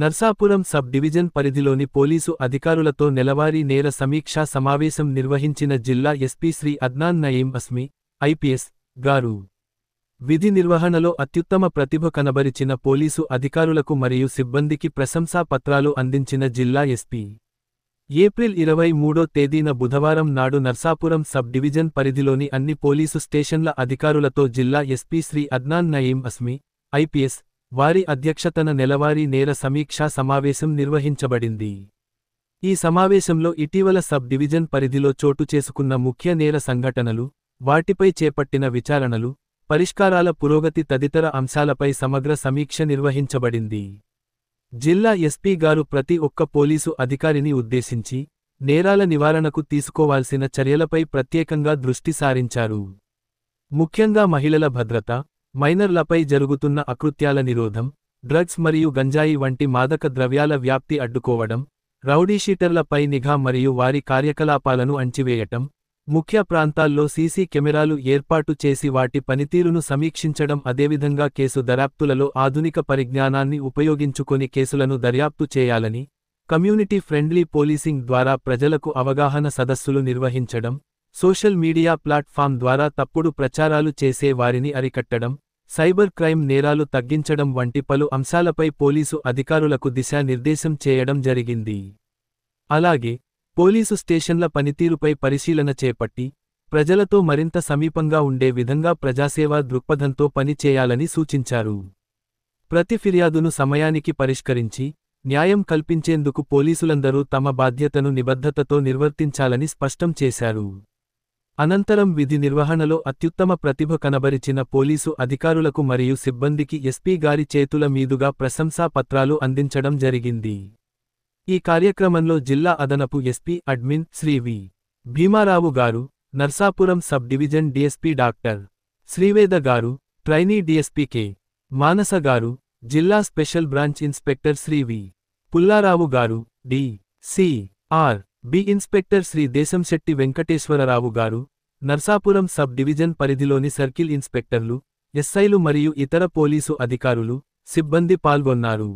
Narsapuram sub division పరిధిలోని police అధికారులతో నెలవారీ నేర సమీక్షా సమావేశం నిర్వహించిన జిల్లా ఎస్పీ శ్రీ అద్నాన్ నయీం అస్మి, ఐపీఎస్, గారు. విధి నిర్వహణలో అత్యుత్తమ ప్రతిభ కనబరిచిన పోలీసు అధికారులకు మరియు సిబ్బందికి ప్రశంసా పత్రాలు అందించిన జిల్లా ఎస్పీ. ఏప్రిల్ 23వ తేదీన బుధవారం నాడు నర్సాపురం సబ్ డివిజన్ పరిధిలోని అన్ని పోలీసు స్టేషన్ల అధికారులతో జిల్లా ఎస్పీ శ్రీ అద్నాన్ నయీం అస్మి, ఐపీఎస్, వారి అధ్యక్షతన నెలవారీ నేర సమీక్షా సమావేశం నిర్వహించబడింది. ఈ సమావేశంలో ఇటీవల సబ్ డివిజన్ పరిధిలో చోటు చేసుకున్న ముఖ్య నేర సంఘటనలు, వాటిపై చేపట్టిన విచారణలు, పరిష్కారాల పురోగతి తదితర అంశాలపై సమగ్ర సమీక్ష నిర్వహించబడింది. జిల్లా ఎస్పీ గారు ప్రతి ఒక్క పోలీసు అధికారిని ఉద్దేశించి, నేరాల నివారణకు తీసుకోవాల్సిన చర్యలపై ప్రత్యేకంగా దృష్టి సారించారు. ముఖ్యంగా మహిళల భద్రత, మైనర్లపై జరుగుతున్న అకృత్యాల నిరోధం, డ్రగ్స్ మరియు గంజాయి వంటి మాదక ద్రవ్యాల వ్యాప్తి అడ్డుకోవడం, రౌడీషీటర్లపై నిఘా మరియు వారి కార్యకలాపాలను అణచివేయటం, ముఖ్య ప్రాంతాల్లో సీసీ కెమెరాలు ఏర్పాటు చేసి వాటి పనితీరును సమీక్షించడం అదేవిధంగా కేసు దర్యాప్తులలో ఆధునిక పరిజ్ఞానాన్ని ఉపయోగించుకొని కేసులను దర్యాప్తు చేయాలని, కమ్యూనిటీ ఫ్రెండ్లీ పోలీసింగ్ ద్వారా ప్రజలకు అవగాహన సదస్సులు నిర్వహించడం, సోషల్ మీడియా ప్లాట్ఫామ్ ద్వారా తప్పుడు ప్రచారాలు చేసే వారిని అరికట్టడం, సైబర్ క్రైమ్ నేరాలు తగ్గించడం వంటి పలు అంశాలపై పోలీసు అధికారులకు దిశానిర్దేశం చేయడం జరిగింది. అలాగే పోలీసు స్టేషన్ల పనితీరుపై పరిశీలన చేపట్టి, ప్రజలతో మరింత సమీపంగా ఉండే విధంగా ప్రజాసేవా దృక్పథంతో పని చేయాలని సూచించారు. ప్రతి ఫిర్యాదును సమయానికి పరిష్కరించి, న్యాయం కల్పించేందుకు పోలీసులందరూ తమ బాధ్యతను నిబద్ధతతో నిర్వర్తించాలని స్పష్టం చేశారు. అనంతరం విధి నిర్వహణలో అత్యుత్తమ ప్రతిభ కనబరిచిన పోలీసు అధికారులకు మరియు సిబ్బందికి ఎస్పీ గారి చేతుల మీదుగా ప్రశంసా పత్రాలు అందించడం జరిగింది. ఈ కార్యక్రమంలో జిల్లా అదనపు ఎస్పీ అడ్మిన్ శ్రీ వి. భీమారావు గారు, Narsapuram sub division DSP doctor Sri Veda గారు, ట్రైనీ డీఎస్పీ కె. మానస గారు, జిల్లా స్పెషల్ బ్రాంచ్ ఇన్స్పెక్టర్ శ్రీ వి. పుల్లారావు గారు, డి.సి.ఆర్. బి ఇన్స్పెక్టర్ శ్రీ దేశంశెట్టి వెంకటేశ్వరరావు గారు, నర్సాపురం సబ్ డివిజన్ పరిధిలోని సర్కిల్ ఇన్స్పెక్టర్లు, ఎస్ఐలు మరియు ఇతర పోలీసు అధికారులు, సిబ్బంది పాల్గొన్నారు.